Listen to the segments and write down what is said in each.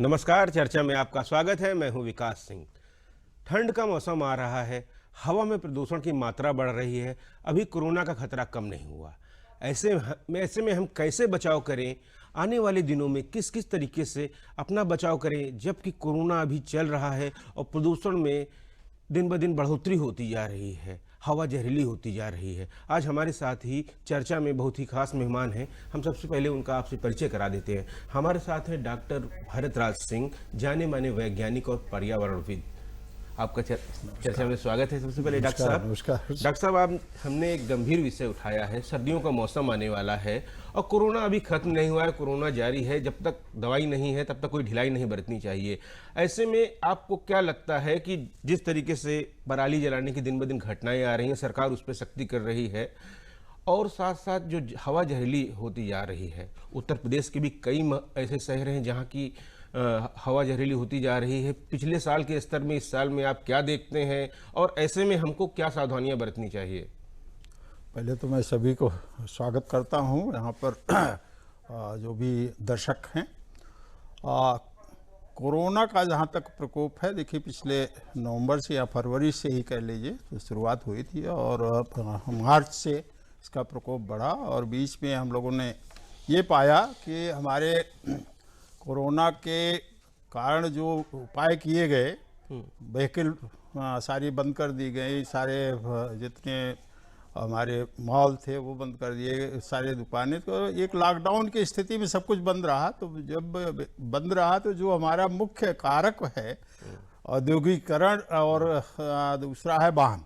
नमस्कार। चर्चा में आपका स्वागत है। मैं हूं विकास सिंह। ठंड का मौसम आ रहा है, हवा में प्रदूषण की मात्रा बढ़ रही है। अभी कोरोना का खतरा कम नहीं हुआ। ऐसे में हम कैसे बचाव करें, आने वाले दिनों में किस किस तरीके से अपना बचाव करें, जबकि कोरोना अभी चल रहा है और प्रदूषण में दिन ब दिन बढ़ोतरी होती जा रही है, हवा जहरीली होती जा रही है। आज हमारे साथ ही चर्चा में बहुत ही खास मेहमान हैं। हम सबसे पहले उनका आपसे परिचय करा देते हैं। हमारे साथ हैं डॉक्टर भरतराज सिंह, जाने माने वैज्ञानिक और पर्यावरणविद। आपका चर्चा में स्वागत है। सबसे पहले डॉक्टर साहब, डॉक्टर साहब, आप हमने एक गंभीर विषय उठाया है। सर्दियों का मौसम आने वाला है और कोरोना अभी खत्म नहीं हुआ है, कोरोना जारी है। जब तक दवाई नहीं है तब तक कोई ढिलाई नहीं बरतनी चाहिए। ऐसे में आपको क्या लगता है कि जिस तरीके से पराली जलाने की दिन ब दिन घटनाएं आ रही हैं, सरकार उस पर सख्ती कर रही है और साथ साथ जो हवा जहरीली होती जा रही है, उत्तर प्रदेश के भी कई ऐसे शहर हैं जहाँ की हवा जहरीली होती जा रही है। पिछले साल के स्तर में इस साल में आप क्या देखते हैं और ऐसे में हमको क्या सावधानियां बरतनी चाहिए? पहले तो मैं सभी को स्वागत करता हूं यहाँ पर जो भी दर्शक हैं। कोरोना का जहाँ तक प्रकोप है, देखिए पिछले नवंबर से या फरवरी से ही कह लीजिए तो शुरुआत हुई थी और मार्च से इसका प्रकोप बढ़ा और बीच में हम लोगों ने ये पाया कि हमारे कोरोना के कारण जो उपाय किए गए, व्हीकल सारी बंद कर दी गई, सारे जितने हमारे मॉल थे वो बंद कर दिए, सारे दुकानें, तो एक लॉकडाउन की स्थिति में सब कुछ बंद रहा। तो जब बंद रहा तो जो हमारा मुख्य कारक है औद्योगिकरण और दूसरा है वाहन,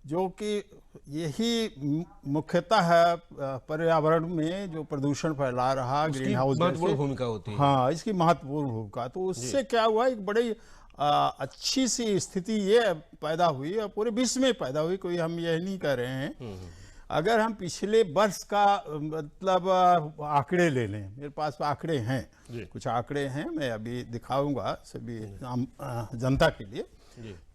जो कि यही मुख्यतः है पर्यावरण में जो प्रदूषण फैला रहा, ग्रीन हाउस महत्वपूर्ण भूमिका होती है। हाँ, इसकी महत्वपूर्ण भूमिका। तो उससे क्या हुआ, एक बड़ी अच्छी सी स्थिति ये पैदा हुई और पूरे विश्व में पैदा हुई। कोई हम यह नहीं कह रहे हैं। अगर हम पिछले वर्ष का मतलब आंकड़े ले लें, मेरे पास आंकड़े हैं, कुछ आंकड़े हैं, मैं अभी दिखाऊंगा सभी जनता के लिए।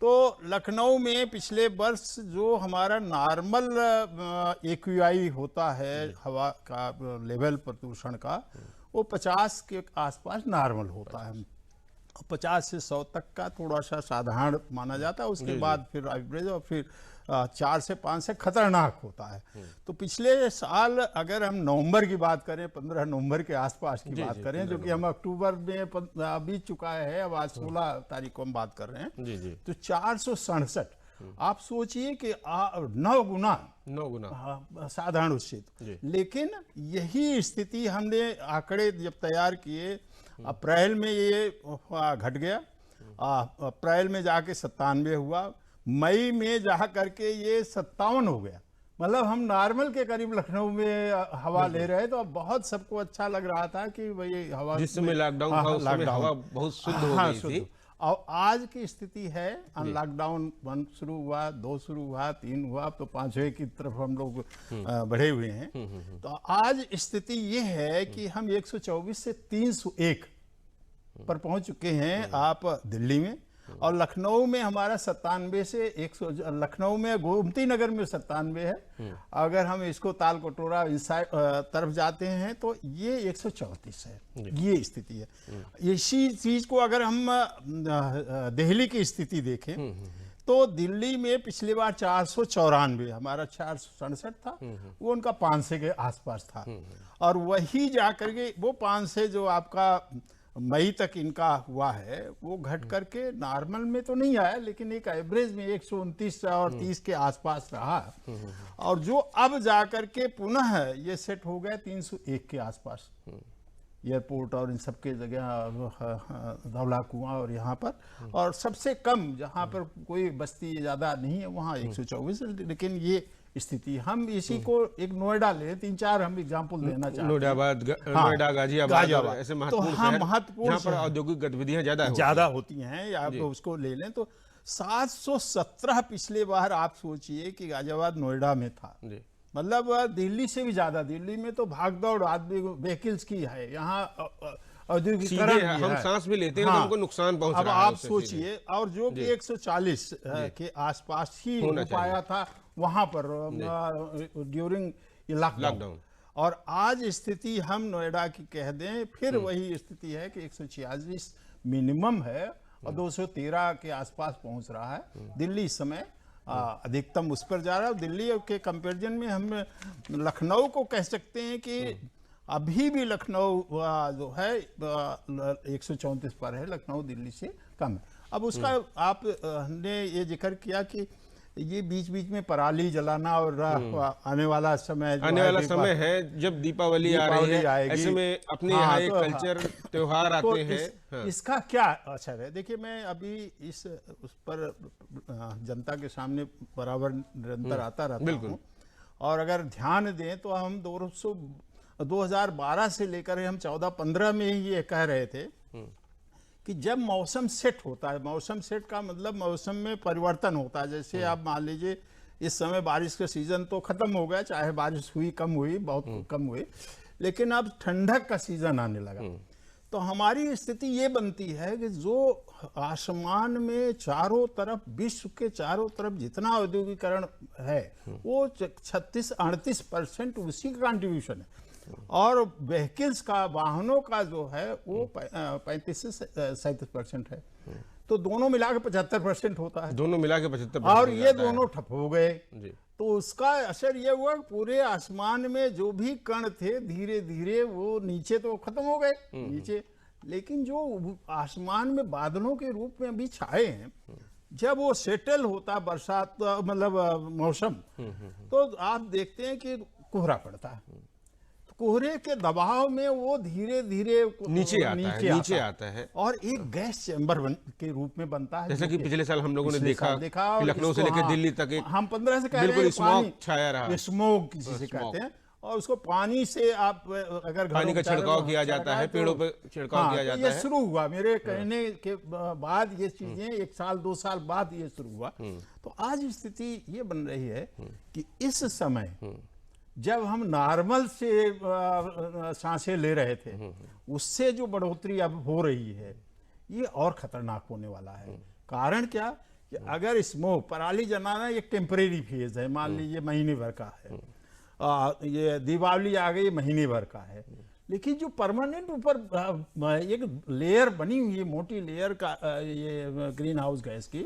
तो लखनऊ में पिछले वर्ष जो हमारा नॉर्मल एक्यूआई होता है हवा का लेवल प्रदूषण का, वो 50 के आसपास नॉर्मल होता है। 50 से 100 तक का थोड़ा सा साधारण माना जाता है। उसके बाद फिर एवरेज और फिर 4 से 5 से खतरनाक होता है। तो पिछले साल अगर हम नवंबर की बात करें, 15 नवंबर के आसपास की बात करें, जो कि हम अक्टूबर में बीत चुका है, अब आज 16 तारीख को हम बात कर रहे हैं, तो 467। आप सोचिए कि 9 गुना साधारण स्थिति। लेकिन यही स्थिति हमने आंकड़े जब तैयार किए, अप्रैल में ये घट गया, अप्रैल में जाके 97 हुआ, मई में जा करके ये 57 हो गया। मतलब हम नॉर्मल के करीब लखनऊ में हवा ले रहे, तो अब बहुत सबको अच्छा लग रहा था कि भाई हवा, जिस समय लॉकडाउन था उस समय हवा बहुत शुद्ध हो गई थी। और आज की स्थिति है, लॉकडाउन 1 शुरू हुआ, 2 शुरू हुआ, 3 हुआ, तो 5वें की तरफ हम लोग बढ़े हुए हैं। तो आज स्थिति ये है कि हम 124 से 301 पर पहुंच चुके हैं आप दिल्ली में, और लखनऊ में हमारा 97 से 100, लखनऊ में गोमती नगर में 97 है। अगर हम इसको ताल कटोरा इस तरफ जाते हैं तो ये 134 है। ये स्थिति है। इसी चीज को अगर हम दिल्ली की स्थिति देखें तो दिल्ली में पिछली बार 494, हमारा 467 था, वो उनका 500 के आसपास था। और वही जाकर के वो 500 जो आपका मई तक इनका हुआ है, वो घट करके नॉर्मल में तो नहीं आया, लेकिन एक एवरेज में 129 और 30 के आसपास रहा। और जो अब जाकर के पुनः ये सेट हो गया 301 के आसपास, एयरपोर्ट और इन सब के जगह, धौला कुआं और यहाँ पर। और सबसे कम जहाँ पर कोई बस्ती ज़्यादा नहीं है वहाँ 124। लेकिन ये स्थिति, हम इसी को एक नोएडा ले, 3-4 हम एग्जाम्पल देना चाहते हैं। नोएडा, गाजियाबाद, ऐसे महत्वपूर्ण, हाँ, महत्वपूर्ण जहाँ पर औद्योगिक गतिविधियां ज्यादा होती हैं, आप उसको ले लें तो 717 पिछले बार आप सोचिए कि गाजियाबाद नोएडा में था। मतलब दिल्ली से भी ज्यादा। दिल्ली में तो भागदौड़ आदमी व्हीकल्स की है, यहाँ औद्योगिकरण हम सांस भी लेते हैं तो हमको नुकसान पहुंच रहा है। अब आप सोचिए, और जो कि 140 के आसपास ही हो पाया था वहां पर ड्यूरिंग लॉकडाउन। और आज स्थिति हम नोएडा की कह दें, फिर वही स्थिति है कि 146 मिनिमम है और 213 के आसपास पहुंच रहा है। दिल्ली इस समय अधिकतम उस पर जा रहा है। दिल्ली के कंपैरिजन में हम लखनऊ को कह सकते हैं कि अभी भी लखनऊ जो है 134 पर है, लखनऊ दिल्ली से कम है। अब उसका हमने ये जिक्र किया कि ये बीच बीच में पराली जलाना और आने वाला समय है जब दीपावली आ रही है, ऐसे में अपने यहाँ एक कल्चर त्योहार आते हैं। इसका क्या असर है? देखिए, मैं अभी उस पर जनता के सामने बराबर निरंतर आता रहता हूँ, और अगर ध्यान दें तो हम 2012 से लेकर हम 14-15 में ही ये कह रहे थे कि जब मौसम सेट होता है, मौसम सेट का मतलब मौसम में परिवर्तन होता है। जैसे आप मान लीजिए इस समय बारिश का सीजन तो खत्म हो गया, चाहे बारिश हुई कम हुई, बहुत कम हुई, लेकिन अब ठंडक का सीजन आने लगा। तो हमारी स्थिति ये बनती है कि जो आसमान में चारों तरफ, विश्व के चारों तरफ जितना औद्योगिकरण है वो 36-38% उसी का कंट्रीब्यूशन है, और व्हीकल्स का, वाहनों का जो है वो 35 से 37% है। तो दोनों मिला के 75% होता है। दोनों मिला के 75%, और ये दोनों ठप हो गए। तो उसका असर ये हुआ कि पूरे आसमान में जो भी कण थे धीरे धीरे वो नीचे तो खत्म हो गए नीचे, लेकिन जो आसमान में बादलों के रूप में अभी छाए हैं, जब वो सेटल होता बरसात मतलब मौसम, तो आप देखते हैं कि कोहरा पड़ता है। कोहरे के दबाव में वो धीरे धीरे नीचे आता है और एक गैस चैम्बर के रूप में बनता है। जैसा कि पिछले साल हम लोगों ने देखा कि लखनऊ से लेकर दिल्ली तक हम 15 से कह रहे हैं स्मोक छाया रहा, स्मोक किसी से कहते हैं, और उसको पानी से आप अगर पानी का छिड़काव किया जाता है, पेड़ों पे छिड़काव किया जाता है। ये शुरू हुआ मेरे कहने के बाद, ये चीजें 1 साल 2 साल बाद ये शुरू हुआ। तो आज स्थिति ये बन रही है कि इस समय जब हम नॉर्मल से सांसें ले रहे थे, उससे जो बढ़ोतरी अब हो रही है ये और खतरनाक होने वाला है। कारण क्या कि अगर स्मोक, पराली जलाना एक टेम्परेरी फेज है, मान लीजिए महीने भर का है, ये दीपावली आ गई महीने भर का है, लेकिन जो परमानेंट ऊपर एक लेयर बनी हुई है, मोटी लेयर का, ये ग्रीन हाउस गैस की,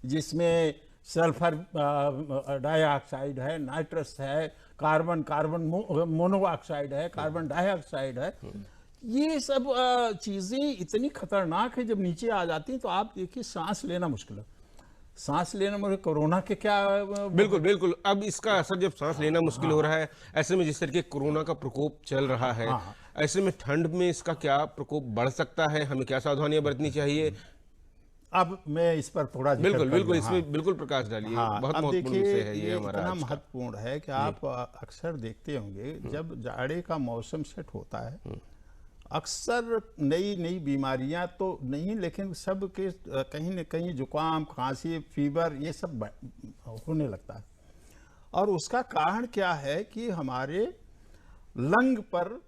जिसमें सल्फर डाइऑक्साइड है, नाइट्रस है, कार्बन मोनोऑक्साइड है, कार्बन डाइऑक्साइड है, ये सब चीजें इतनी खतरनाक है, जब नीचे आ जाती हैं तो आप देखिए सांस लेना मुश्किल है। सांस लेना मुझे कोरोना के क्या बिल्कुल अब इसका असर जब सांस लेना मुश्किल हो रहा है, ऐसे में जिस तरीके कोरोना का प्रकोप चल रहा है, ऐसे में ठंड में इसका क्या प्रकोप बढ़ सकता है, हमें क्या सावधानियां बरतनी चाहिए? अब मैं इस पर थोड़ा बिल्कुल इसमें बिल्कुल प्रकाश डालिए। बहुत महत्वपूर्ण विषय है ये हमारा, इतना महत्वपूर्ण है कि आप अक्सर देखते होंगे जब जाड़े का मौसम सेट होता है, अक्सर नई बीमारियां तो नहीं, लेकिन सब के कहीं न कहीं जुकाम, खांसी, फीवर ये सब होने लगता है। और उसका कारण क्या है कि हमारे लंग पर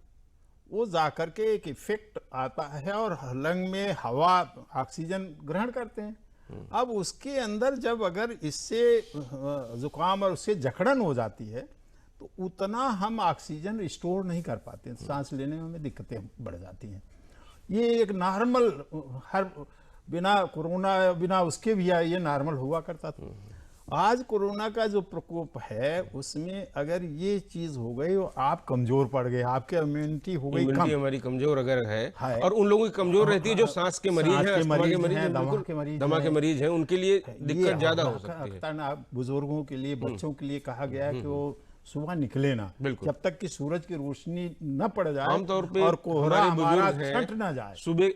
वो जाकर के एक इफेक्ट आता है और लंग में हवा, ऑक्सीजन ग्रहण करते हैं। अब उसके अंदर जब अगर इससे जुकाम और उससे जकड़न हो जाती है तो उतना हम ऑक्सीजन स्टोर नहीं कर पाते, सांस लेने में हमें दिक्कतें बढ़ जाती हैं। ये एक नॉर्मल, हर बिना कोरोना बिना उसके भी ये नॉर्मल हुआ करता था। आज कोरोना का जो प्रकोप है उसमें अगर ये चीज हो गई और आप कमजोर पड़ गए, आपकी इम्यूनिटी हो गई कम, हमारी कमजोर अगर है और उन लोगों की कमजोर रहती है जो सांस के मरीज हैं, दमा के मरीज हैं, उनके लिए दिक्कत ज्यादा हो सकती है। बुजुर्गों के लिए, बच्चों के लिए कहा गया है कि वो सुबह निकले ना, जब तक कि सूरज की रोशनी न पड़ जाए आमतौर पे, और कोहरा हमारा छंट ना जाए। सुबह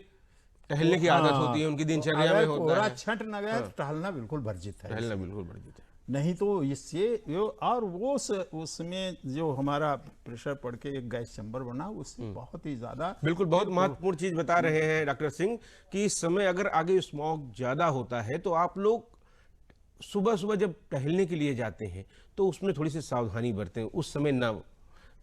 टहलने की आदत होती है, उनकी दिनचर्या में होता है, छंट न गया तो टहलना बिल्कुल वर्जित है, टहलना बिल्कुल वर्जित है। नहीं तो इससे और वो उसमें जो हमारा प्रेशर पड़ के एक गैस चैम्बर बना, उससे बहुत ही ज्यादा बिल्कुल बहुत महत्वपूर्ण चीज बता रहे हैं डॉक्टर सिंह कि इस समय अगर आगे स्मॉग ज्यादा होता है तो आप लोग सुबह सुबह जब टहलने के लिए जाते हैं तो उसमें थोड़ी सी सावधानी बरतें, उस समय ना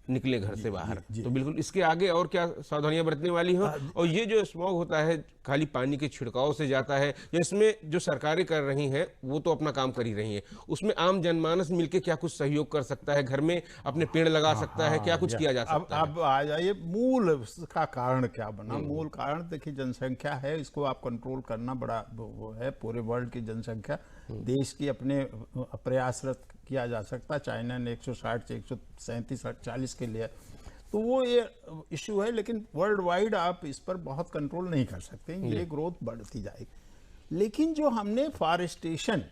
निकले घर से बाहर। जी। तो बिल्कुल इसके आगे और क्या सावधानियां बरतने वाली हो? और ये जो स्मॉग होता है खाली पानी के छिड़काव से जाता है, या इसमें जो सरकारें कर रही हैं वो तो अपना काम कर ही रही हैं, उसमें आम जनमानस मिलके क्या कुछ सहयोग कर सकता है? घर में अपने पेड़ लगा सकता है? क्या कुछ किया जा सकता है? अब आ जाइए मूल का कारण क्या बना। मूल कारण देखिए जनसंख्या है, इसको आप कंट्रोल करना बड़ा वो है। पूरे वर्ल्ड की जनसंख्या देश की अपने प्रयासरत किया जा सकता है। चाइना ने 160 से 137 40 के लिए, तो वो ये इशू है। लेकिन वर्ल्ड वाइड आप इस पर बहुत कंट्रोल नहीं कर सकते, ये ग्रोथ बढ़ती जाएगी। लेकिन जो हमने फॉरेस्टेशन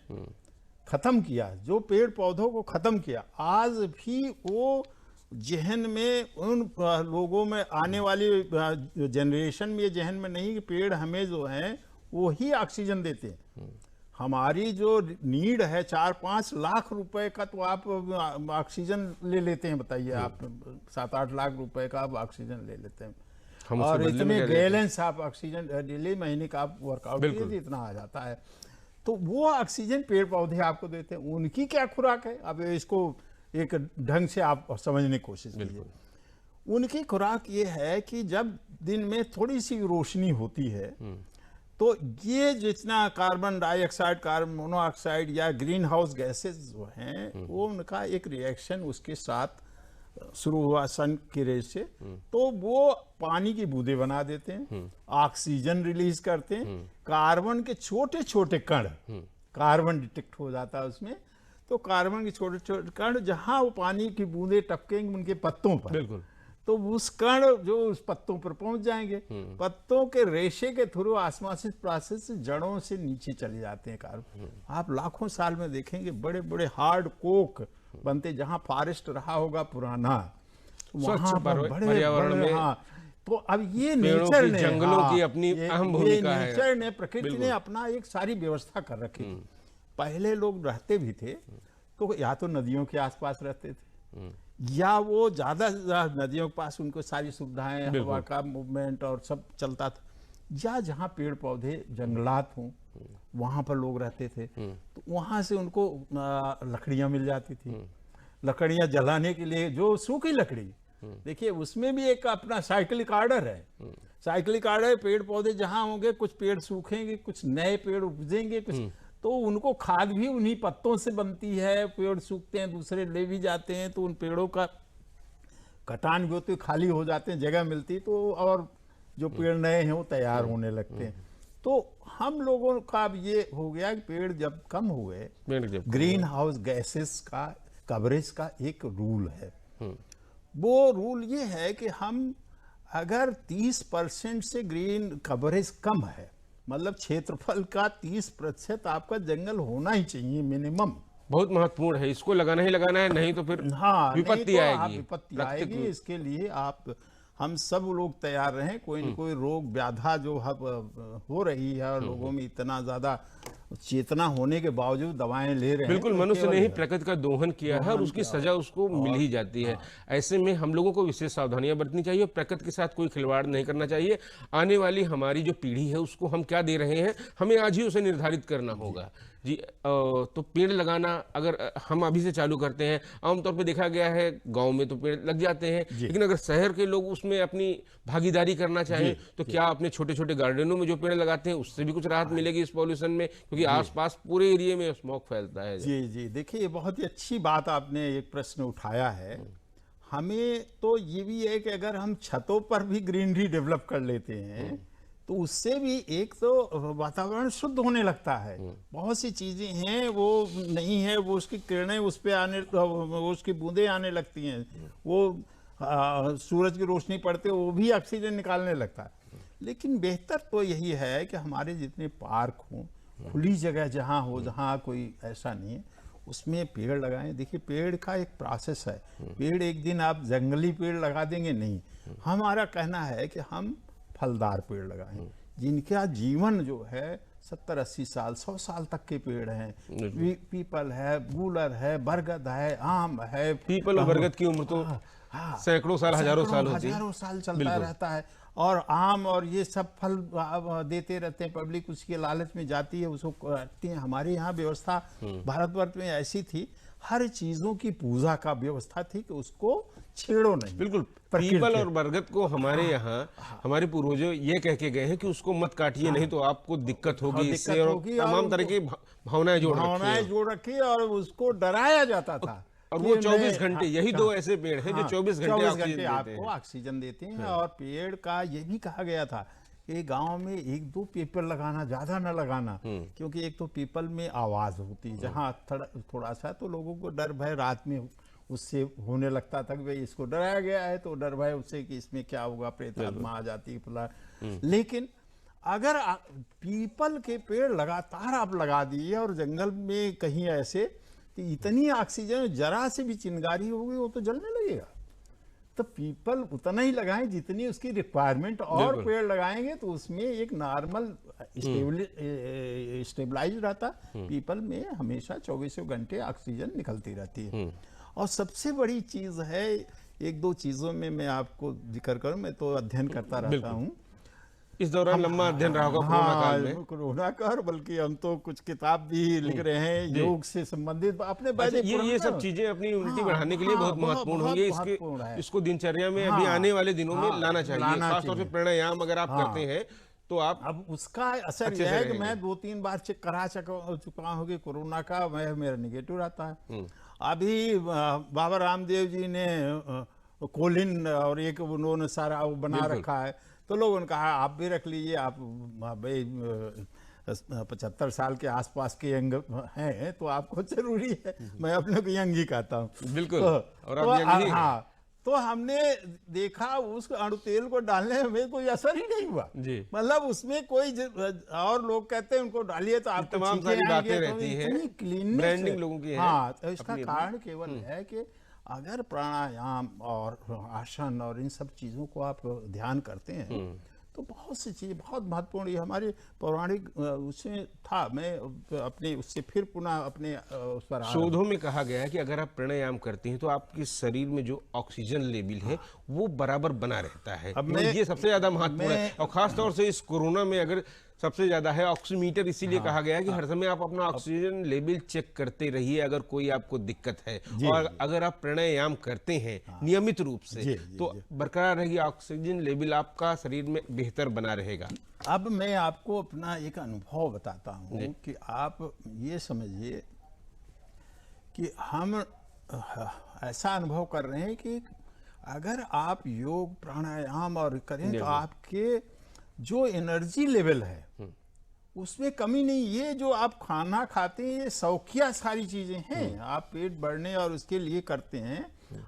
खत्म किया, जो पेड़ पौधों को खत्म किया, आज भी वो जहन में उन लोगों में आने वाली जनरेशन में ये जहन में नहीं कि पेड़ हमें जो है वो ही ऑक्सीजन देते हैं। हमारी जो नीड है 4-5 लाख रुपए का, तो आप ऑक्सीजन ले लेते हैं, बताइए आप 7-8 लाख रुपए का आप ऑक्सीजन ले लेते हैं, हम उसके और बदले में इतने क्या देते हैं? गैलेंस आप ऑक्सीजन डेली महीने का आप वर्कआउट बिल्कुल। कीजिए, इतना आ जाता है। तो वो ऑक्सीजन पेड़ पौधे आपको देते हैं, उनकी क्या खुराक है? अब इसको एक ढंग से आप समझने की कोशिश कीजिए। उनकी खुराक ये है कि जब दिन में थोड़ी सी रोशनी होती है, तो ये जितना कार्बन डाइऑक्साइड, कार्बन मोनोऑक्साइड या ग्रीन हाउस गैसेस जो हैं, वो उनका एक रिएक्शन उसके साथ शुरू हुआ सन की रेस से, तो वो पानी की बूंदें बना देते हैं, ऑक्सीजन रिलीज करते हैं, कार्बन के छोटे छोटे कण, कार्बन डिटेक्ट हो जाता है उसमें, तो कार्बन के छोटे छोटे कण जहां वो पानी की बूंदें टपकेंगे उनके पत्तों पर, बिल्कुल, तो उस कण जो उस पत्तों पर पहुंच जाएंगे, पत्तों के रेशे के थ्रू ऑस्मोसिस प्रोसेस से जड़ों से नीचे चले जाते हैं कार्बन। आप लाखों साल में देखेंगे बड़े बड़े हार्ड कोक बनते, जहां फॉरेस्ट रहा होगा पुराना, वहां पर बड़े पर्यावरण बड़े, में हाँ। तो अब ये पेड़ों नेचर की, ने, जंगलों हाँ, की अपनी ये अहम भूमिका है। नेचर ने, प्रकृति ने अपना एक सारी व्यवस्था कर रखी। पहले लोग रहते भी थे तो या तो नदियों के आसपास रहते थे, या वो ज्यादा से ज्यादा नदियों के पास उनको सारी सुविधाएं, हवा का मूवमेंट और सब चलता था, या जहाँ पेड़ पौधे जंगलात हों वहां पर लोग रहते थे, तो वहां से उनको लकड़ियां मिल जाती थी। लकड़ियां जलाने के लिए जो सूखी लकड़ी, देखिए उसमें भी एक अपना साइक्लिक ऑर्डर है। साइक्लिक ऑर्डर, पेड़ पौधे जहां होंगे कुछ पेड़ सूखेंगे, कुछ नए पेड़ उपजेंगे, कुछ, तो उनको खाद भी उन्हीं पत्तों से बनती है। पेड़ सूखते हैं, दूसरे ले भी जाते हैं, तो उन पेड़ों का कटान भी होती है, खाली हो जाते हैं, जगह मिलती, तो और जो पेड़ नए हैं वो तैयार होने लगते हैं। तो हम लोगों का अब ये हो गया कि पेड़ जब कम हुए, ग्रीन हाउस गैसेस का कवरेज का एक रूल है। वो रूल ये है कि हम अगर 30% से ग्रीन कवरेज कम है, मतलब क्षेत्रफल का 30% आपका जंगल होना ही चाहिए मिनिमम। बहुत महत्वपूर्ण है, इसको लगाना ही लगाना है, नहीं तो फिर हाँ, विपत्ति आएगी। विपत्ति आएगी। इसके लिए आप हम सब लोग तैयार रहें। कोई न कोई रोग व्याधा जो हो रही है, और लोगों में इतना ज्यादा चेतना होने के बावजूद दवाएं ले रहे हैं, बिल्कुल, तो मनुष्य केवल ने ही प्रकृति का दोहन किया है और उसकी सजा उसको मिल ही जाती है। ऐसे में हम लोगों को विशेष सावधानियां बरतनी चाहिए और प्रकृति के साथ कोई खिलवाड़ नहीं करना चाहिए। आने वाली हमारी जो पीढ़ी है उसको हम क्या दे रहे हैं, हमें आज ही उसे निर्धारित करना होगा जी। तो पेड़ लगाना अगर हम अभी से चालू करते हैं, आमतौर पे देखा गया है गांव में तो पेड़ लग जाते हैं, लेकिन अगर शहर के लोग उसमें अपनी भागीदारी करना चाहें तो क्या अपने छोटे छोटे गार्डनों में जो पेड़ लगाते हैं उससे भी कुछ राहत मिलेगी इस पॉल्यूशन में, क्योंकि आसपास पूरे एरिया में स्मोक फैलता है। जी जी, देखिए ये बहुत ही अच्छी बात आपने एक प्रश्न उठाया है। हमें तो ये भी है कि अगर हम छतों पर भी ग्रीनरी डेवलप कर लेते हैं तो उससे भी एक तो वातावरण शुद्ध होने लगता है। बहुत सी चीजें हैं वो नहीं है, वो उसकी किरणें उस पे आने, वो उसकी बूंदें आने लगती हैं, वो सूरज की रोशनी पड़ते वो भी ऑक्सीजन निकालने लगता है। लेकिन बेहतर तो यही है कि हमारे जितने पार्क हों, खुली जगह जहाँ हो, जहाँ कोई ऐसा नहीं है, उसमें पेड़ लगाएं। देखिए पेड़ का एक प्रोसेस है, पेड़ एक दिन आप जंगली पेड़ लगा देंगे नहीं। हमारा कहना है कि हम फलदार पेड़ लगाएं जिनका जीवन जो है 70-80 साल 100 साल तक के पेड़ हैं। पीपल है, गूलर है, बरगद है, आम है। पीपल और बरगद की उम्र तो सैकड़ों साल, हजारों साल होती है, हजारों साल चलता रहता है। और आम और ये सब फल देते रहते हैं, पब्लिक उसके लालच में जाती है, उसको काटती है। हमारे यहाँ व्यवस्था भारतवर्ष में ऐसी थी, हर चीजों की पूजा का व्यवस्था थी कि उसको छेड़ो नहीं। बिल्कुल। प्रकृति पीपल है। और बरगद को हमारे यहाँ हमारे पूर्वजों ये कह के गए हैं कि उसको मत काटिए, नहीं तो आपको दिक्कत होगी दिक्कत इससे, और होगी, और तमाम तरह की भावनाएं जोड़ रखी भावनाएं हैं। जोड़ रखी और उसको डराया जाता था। और कि वो 24 मैं- घंटे, यही दो ऐसे पेड़ हैं जो 24 घंटे 24 ऑक्सीजन घंटे देते आपको हैं। ऑक्सीजन देते हैं। और पेड़ का ये भी कहा गया था कि गांव में 1-2 पीपल लगाना, ज्यादा न लगाना, क्योंकि एक तो पीपल में आवाज होती है, जहाँ थोड़ा सा तो लोगों को डर भय रात में उससे होने लगता था कि भाई इसको डराया गया है तो डर भय उससे कि इसमें क्या होगा, प्रेत आत्मा आ जाती है फला। लेकिन अगर पीपल के पेड़ लगातार आप लगा दिए और जंगल में कहीं ऐसे, तो इतनी ऑक्सीजन जरा से भी चिंगारी होगी वो तो जलने लगेगा। तो पीपल उतना ही लगाएं जितनी उसकी रिक्वायरमेंट, और पेड़ लगाएंगे तो उसमें एक नॉर्मल स्टेबलाइज रहता। पीपल में हमेशा 24 घंटे ऑक्सीजन निकलती रहती है। और सबसे बड़ी चीज है, 1-2 चीजों में मैं आपको जिक्र करूं, मैं तो अध्ययन करता रहता हूं। इस दौरान लंबा अध्ययन रहा होगा कोरोना काल में। कोरोना का, बल्कि हम तो कुछ किताब भी लिख रहे हैं योग से संबंधित अपने अच्छा, ये सब चीजें अपनी इम्यूनिटी बढ़ाने के लिए बहुत महत्वपूर्ण होंगी। इसको दिनचर्या में अभी आने वाले दिनों में लाना चाहिए, खासतौर से प्राणायाम अगर आप करते हैं तो आप। अब उसका असर यह है कि मैं 2-3 बार चेक करा चुका हूँ कि कोरोना का मेरा निगेटिव रहता है। अभी बाबा रामदेव जी ने कोलिन और एक उन्होंने सारा वो बना रखा है, तो लोगों ने कहा आप भी रख लीजिए। आप भाई 75 साल के आसपास के यंग हैं तो आपको जरूरी है। मैं अपने को यंग ही कहता हूँ। बिल्कुल। और तो आप यंग ही हैं। हाँ, तो हमने देखा उस अणु तेल को डालने में कोई असर ही नहीं हुआ। मतलब उसमें कोई और लोग कहते हैं उनको डालिए तो आप तमाम सारी बातें रहती हैं, क्लीन ब्रांडिंग लोगों की है। हाँ, तो इसका कारण केवल है कि अगर प्राणायाम और आसन और इन सब चीजों को आप ध्यान करते हैं तो बहुत सी चीजें बहुत महत्वपूर्ण, ये हमारे पौराणिक उसमें था। मैं अपने उससे फिर पुनः अपने उस पर शोधों में कहा गया है कि अगर आप प्राणायाम करते हैं तो आपके शरीर में जो ऑक्सीजन लेवल है वो बराबर बना रहता है। अब ये सबसे ज्यादा महत्वपूर्ण है, और खासतौर से इस कोरोना में अगर सबसे ज्यादा है ऑक्सीमीटर, इसीलिए कहा गया है कि हर समय आप अपना ऑक्सीजन लेवल चेक करते रहिए अगर कोई आपको दिक्कत है। और अगर आप प्राणायाम करते हैं नियमित रूप से तो बरकरार रहेगी ऑक्सीजन लेवल, आपका शरीर में बेहतर बना रहेगा। अब मैं आपको अपना एक अनुभव बताता हूँ कि आप ये समझिए कि हम ऐसा अनुभव कर रहे हैं कि अगर आप योग प्राणायाम और करें तो आपके जो एनर्जी लेवल है उसमें कमी नहीं। ये जो आप खाना खाते हैं ये शौकिया सारी चीजें हैं, आप पेट भरने और उसके लिए करते हैं।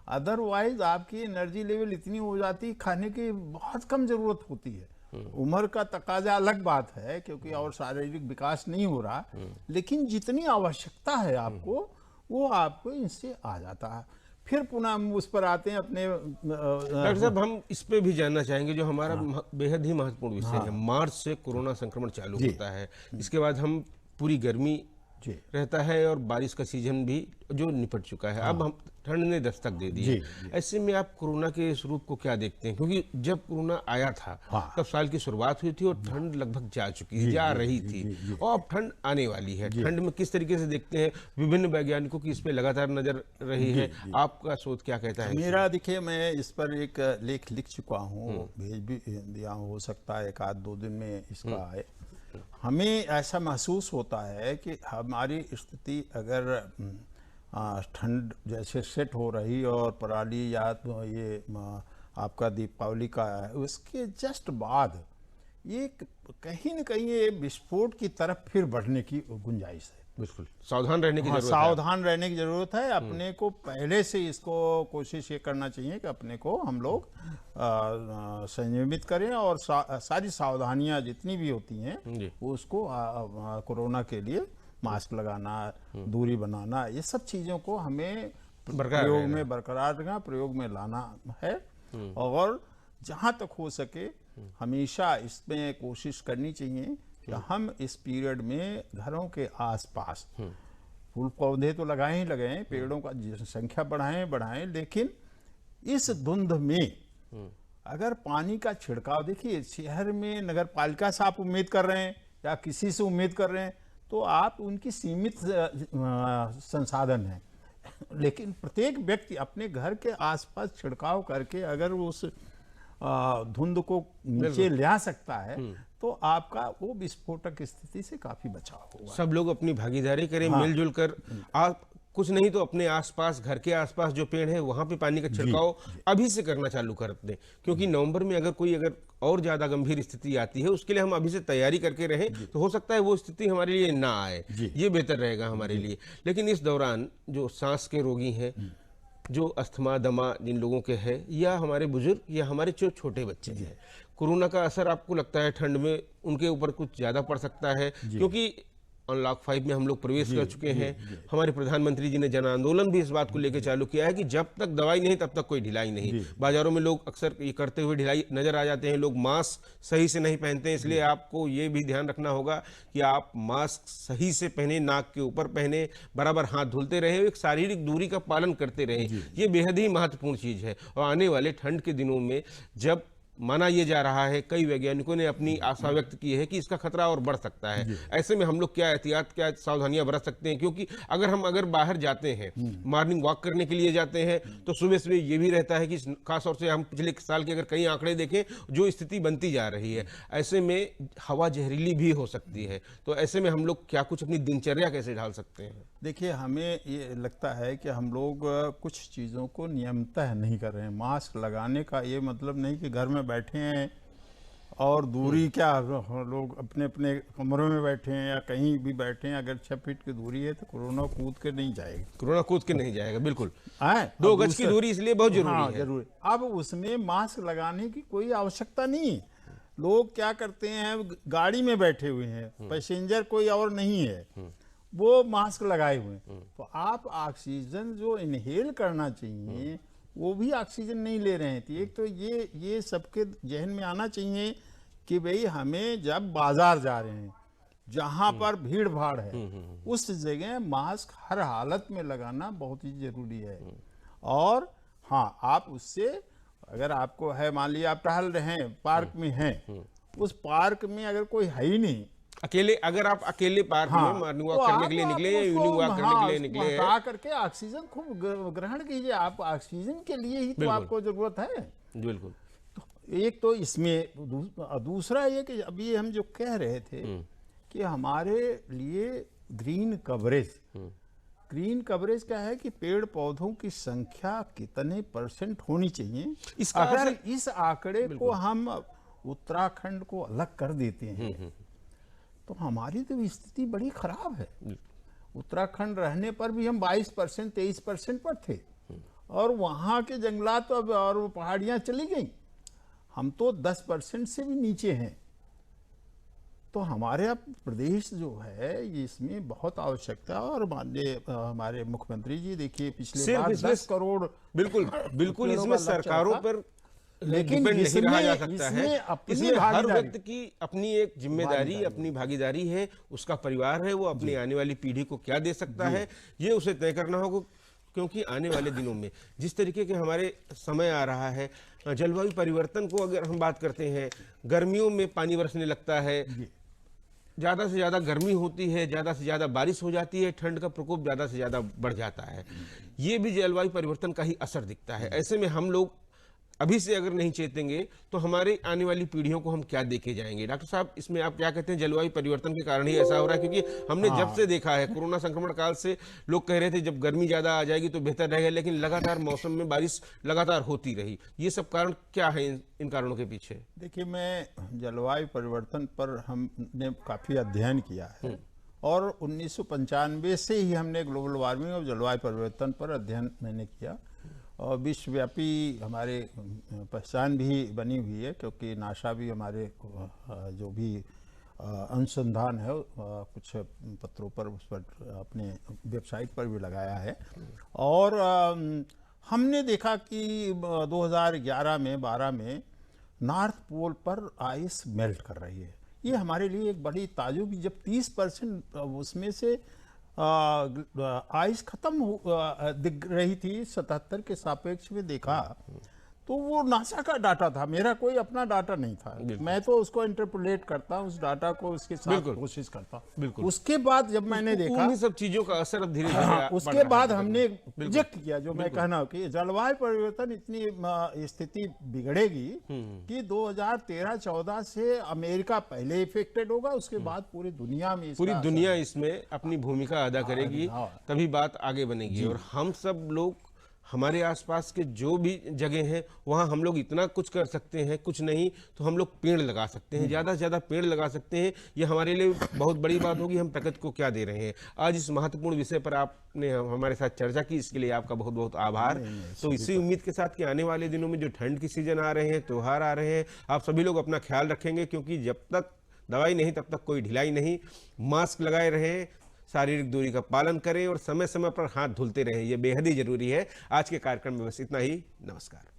अदरवाइज आपकी एनर्जी लेवल इतनी हो जाती है, खाने की बहुत कम जरूरत होती है। उम्र का तकाजा अलग बात है क्योंकि और शारीरिक विकास नहीं हो रहा, लेकिन जितनी आवश्यकता है आपको वो आपको इनसे आ जाता है। फिर पुनः हम उस पर आते हैं अपने डॉक्टर साहब, हम इस पे भी जानना चाहेंगे जो हमारा बेहद ही महत्वपूर्ण विषय है। मार्च से कोरोना संक्रमण चालू होता है, इसके बाद हम पूरी गर्मी रहता है और बारिश का सीजन भी जो निपट चुका है। अब हम ठंड ने दस्तक दे दी है। ऐसे में आप कोरोना के स्वरूप को क्या देखते हैं? क्योंकि जब कोरोना आया था तब साल की शुरुआत हुई थी और ठंड लगभग जा चुकी है, जा रही थी, और अब ठंड आने वाली है। ठंड में किस तरीके से देखते हैं? विभिन्न वैज्ञानिकों की इस पे लगातार नजर रही है, आपका शोध क्या कहता है? मेरा देखिए, मैं इस पर एक लेख लिख चुका हूँ, भेज भी दिया, हो सकता है 1-2 दिन में इसका आए। हमें ऐसा महसूस होता है कि हमारी स्थिति अगर ठंड जैसे सेट हो रही और पराली या तो ये आपका दीपावली का है, उसके जस्ट बाद ये कहीं न कहीं ये विस्फोट की तरफ फिर बढ़ने की गुंजाइश है। बिल्कुल सावधान रहने की जरूरत है। सावधान रहने की जरूरत है। अपने को पहले से इसको कोशिश ये करना चाहिए कि अपने को हम लोग संयमित करें और सारी सावधानियां जितनी भी होती हैं उसको कोरोना के लिए मास्क लगाना, दूरी बनाना, ये सब चीज़ों को हमें प्रयोग में बरकरार रखना, प्रयोग में लाना है। और जहाँ तक हो सके हमेशा इसमें कोशिश करनी चाहिए कि हम इस पीरियड में घरों के आसपास फूल पौधे तो लगाएं ही लगाएं, पेड़ों का संख्या बढ़ाएं, लेकिन इस धुंध में अगर पानी का छिड़काव, देखिए शहर में नगर पालिका से आप उम्मीद कर रहे हैं या किसी से उम्मीद कर रहे हैं तो आप उनकी सीमित संसाधन हैं लेकिन प्रत्येक व्यक्ति अपने घर के आसपास छिड़काव करके अगर उस धुंध को नीचे ले आ सकता है तो आपका वो विस्फोटक स्थिति से काफी बचाव होगा। सब लोग अपनी भागीदारी करें, मिलजुल कर। आप कुछ नहीं तो अपने आसपास, घर के आसपास जो पेड़ है वहां पे पानी का छिड़काव अभी से करना चालू कर दें, क्योंकि नवंबर में अगर और ज्यादा गंभीर स्थिति आती है उसके लिए हम अभी से तैयारी करके रहें तो हो सकता है वो स्थिति हमारे लिए ना आए, ये बेहतर रहेगा हमारे लिए। लेकिन इस दौरान जो सांस के रोगी हैं, जो अस्थमा दमा जिन लोगों के है, या हमारे बुजुर्ग, या हमारे जो छोटे बच्चे हैं, कोरोना का असर आपको लगता है ठंड में उनके ऊपर कुछ ज्यादा पड़ सकता है? क्योंकि अनलॉक 5 में हम लोग प्रवेश कर चुके हैं। हमारे प्रधानमंत्री जी ने जन आंदोलन भी इस बात को लेकर चालू किया है कि जब तक दवाई नहीं तब तक कोई ढिलाई नहीं। बाजारों में लोग अक्सर ये करते हुए ढिलाई नजर आ जाते हैं, लोग मास्क सही से नहीं पहनते हैं, इसलिए आपको ये भी ध्यान रखना होगा कि आप मास्क सही से पहने, नाक के ऊपर पहने, बराबर हाथ धुलते रहे, एक शारीरिक दूरी का पालन करते रहे। ये बेहद ही महत्वपूर्ण चीज है। और आने वाले ठंड के दिनों में जब माना यह जा रहा है, कई वैज्ञानिकों ने अपनी आशा व्यक्त की है कि इसका खतरा और बढ़ सकता है, ऐसे में हम लोग क्या एहतियात, क्या सावधानियां बरत सकते हैं? क्योंकि अगर बाहर जाते हैं, मॉर्निंग वॉक करने के लिए जाते हैं, तो सुबह सुबह ये भी रहता है कि खासतौर से हम पिछले साल के अगर कई आंकड़े देखें, जो स्थिति बनती जा रही है, ऐसे में हवा जहरीली भी हो सकती है। तो ऐसे में हम लोग क्या कुछ अपनी दिनचर्या कैसे ढाल सकते हैं? देखिए, हमें ये लगता है कि हम लोग कुछ चीज़ों को नियमतः नहीं कर रहे हैं। मास्क लगाने का ये मतलब नहीं कि घर में बैठे हैं और दूरी क्या, लोग अपने अपने कमरों में बैठे हैं या कहीं भी बैठे हैं, अगर 6 फीट की दूरी है तो कोरोना कूद के नहीं जाएगा। कोरोना कूद के नहीं जाएगा, बिल्कुल। 2 गज की दूरी इसलिए बहुत जरूरी है। जरूरी। अब उसमें मास्क लगाने की कोई आवश्यकता नहीं है। लोग क्या करते हैं, गाड़ी में बैठे हुए हैं, पैसेंजर कोई और नहीं है, वो मास्क लगाए हुए हैं, तो आप ऑक्सीजन जो इनहेल करना चाहिए वो भी ऑक्सीजन नहीं ले रहे हैं। तो एक तो ये सबके जहन में आना चाहिए कि भाई हमें जब बाजार जा रहे हैं, जहां पर भीड़ भाड़ है, उस जगह मास्क हर हालत में लगाना बहुत ही जरूरी है। और हाँ, आप उससे अगर आपको है, मान लिया आप टहल रहे हैं, पार्क में हैं, उस पार्क में अगर कोई है ही नहीं, अगर आप अकेले पार्क में मॉर्निंग वॉक करने के लिए निकले या इवनिंग वॉक करने के लिए निकले, करके ऑक्सीजन खूब ग्रहण कीजिए। आप ऑक्सीजन के लिए ही तो आपको जरूरत है। बिल्कुल। तो एक तो इसमें दूसरा ये कि अभी हम जो कह रहे थे कि हमारे लिए ग्रीन कवरेज क्या है कि पेड़ पौधों की संख्या कितने % होनी चाहिए। अगर इस आंकड़े को हम उत्तराखंड को अलग कर देते हैं तो हमारी तो स्थिति बड़ी खराब है। उत्तराखंड रहने पर भी हम 22% 23% पर थे, और वहां के जंगलात तो अब और पहाड़ियां चली गई, हम तो 10% से भी नीचे हैं। तो हमारे अब प्रदेश जो है इसमें बहुत आवश्यकता है। और माननीय हमारे मुख्यमंत्री जी देखिए, पिछले बार 10 करोड़ बिल्कुल इसमें सरकारों पर लेकिन नहीं रहा जा सकता है। इसमें हर व्यक्ति की अपनी एक जिम्मेदारी, अपनी भागीदारी है, उसका परिवार है, वो अपनी आने वाली पीढ़ी को क्या दे सकता है, ये उसे तय करना होगा। क्योंकि आने वाले दिनों में जिस तरीके के हमारे समय आ रहा है, जलवायु परिवर्तन को अगर हम बात करते हैं, गर्मियों में पानी बरसने लगता है, ज़्यादा से ज़्यादा गर्मी होती है, ज़्यादा से ज़्यादा बारिश हो जाती है, ठंड का प्रकोप ज़्यादा से ज़्यादा बढ़ जाता है। ये भी जलवायु परिवर्तन का ही असर दिखता है। ऐसे में हम लोग अभी से अगर नहीं चेतेंगे तो हमारे आने वाली पीढ़ियों को हम क्या देके जाएंगे? डॉक्टर साहब, इसमें आप क्या कहते हैं? जलवायु परिवर्तन के कारण ही ऐसा हो रहा है, क्योंकि हमने जब से देखा है, कोरोना संक्रमण काल से लोग कह रहे थे जब गर्मी ज्यादा आ जाएगी तो बेहतर रहेगा, लेकिन लगातार मौसम में बारिश लगातार होती रही। ये सब कारण क्या है इन कारणों के पीछे? देखिए, मैं जलवायु परिवर्तन पर हमने काफी अध्ययन किया है, और 1995 से ही हमने ग्लोबल वार्मिंग और जलवायु परिवर्तन पर अध्ययन मैंने किया, और विश्वव्यापी हमारे पहचान भी बनी हुई है, क्योंकि नासा भी हमारे जो भी अनुसंधान है कुछ पत्रों पर, उस पर अपने वेबसाइट पर भी लगाया है। और हमने देखा कि 2011 में 12 में नॉर्थ पोल पर आइस मेल्ट कर रही है। ये हमारे लिए एक बड़ी ताजुब, जब 30% उसमें से आइस खत्म दिख रही थी 77 के सापेक्ष में देखा, तो वो नासा का डाटा था, मेरा कोई अपना डाटा नहीं था। मैं तो उसको इंटरपोलेट करता हूँ, उस डाटा को उसके साथ कोशिश करता हूँ। बिल्कुल। उसके बाद जब मैंने देखा, उन्हीं सब चीजों का असर अब धीरे हाँ, धीरे उसके बाद हमने प्रोजेक्ट किया, जो मैं कहना कि जलवायु परिवर्तन इतनी स्थिति बिगड़ेगी कि 2013-14 से अमेरिका पहले इफेक्टेड होगा, उसके बाद पूरी दुनिया में पूरी दुनिया इसमें अपनी भूमिका अदा करेगी, तभी बात आगे बनेगी। और हम सब लोग, हमारे आसपास के जो भी जगह हैं वहाँ हम लोग इतना कुछ कर सकते हैं, कुछ नहीं तो हम लोग पेड़ लगा सकते हैं, ज़्यादा से ज़्यादा पेड़ लगा सकते हैं। ये हमारे लिए बहुत बड़ी बात होगी, हम प्रकृति को क्या दे रहे हैं। आज इस महत्वपूर्ण विषय पर आपने हमारे साथ चर्चा की, इसके लिए आपका बहुत बहुत आभार। तो इसी उम्मीद के साथ कि आने वाले दिनों में जो ठंड की सीजन आ रहे हैं, त्यौहार आ रहे हैं, आप सभी लोग अपना ख्याल रखेंगे, क्योंकि जब तक दवाई नहीं तब तक कोई ढिलाई नहीं। मास्क लगाए रहें, शारीरिक दूरी का पालन करें और समय समय पर हाथ धुलते रहें, ये बेहद ही जरूरी है। आज के कार्यक्रम में बस इतना ही। नमस्कार।